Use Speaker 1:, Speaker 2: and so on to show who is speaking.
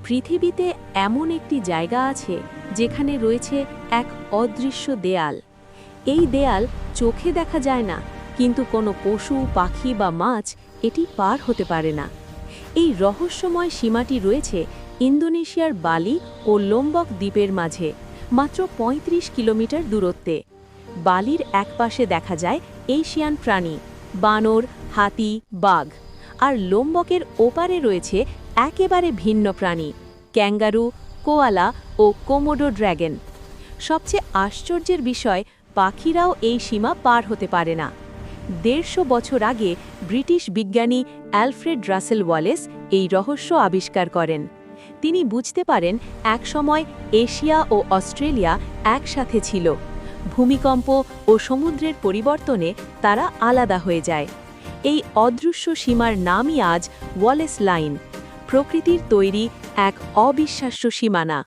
Speaker 1: পৃথিবীতে এমন একটি জায়গা আছে যেখানে রয়েছে এক অদৃশ্য দেয়াল। এই দেয়াল চোখে দেখা যায় না, কিন্তু কোনো পশু, পাখি বা মাছ এটি পার হতে পারে না। এই রহস্যময় সীমাটি রয়েছে ইন্দোনেশিয়ার বালি ও লোম্বক দ্বীপের মাঝে, মাত্র ৩৫ কিলোমিটার দূরত্বে। বালির একপাশে দেখা যায় এশিয়ান প্রাণী, বানর, হাতি, বাঘ, আর লোম্বকের ওপারে রয়েছে একেবারে ভিন্ন প্রাণী, ক্যাঙ্গারু, কোয়ালা ও কোমোডো ড্র্যাগন। সবচেয়ে আশ্চর্যের বিষয়, পাখিরাও এই সীমা পার হতে পারে না। ১৫০ বছর আগে ব্রিটিশ বিজ্ঞানী অ্যালফ্রেড রাসেল ওয়ালেস এই রহস্য আবিষ্কার করেন। তিনি বুঝতে পারেন একসময় এশিয়া ও অস্ট্রেলিয়া একসাথে ছিল। ভূমিকম্প ও সমুদ্রের পরিবর্তনে তারা আলাদা হয়ে যায়। এই অদৃশ্য সীমার নামই আজ ওয়ালেস লাইন, প্রকৃতির তৈরি এক অবিশ্বাস্য সীমানা।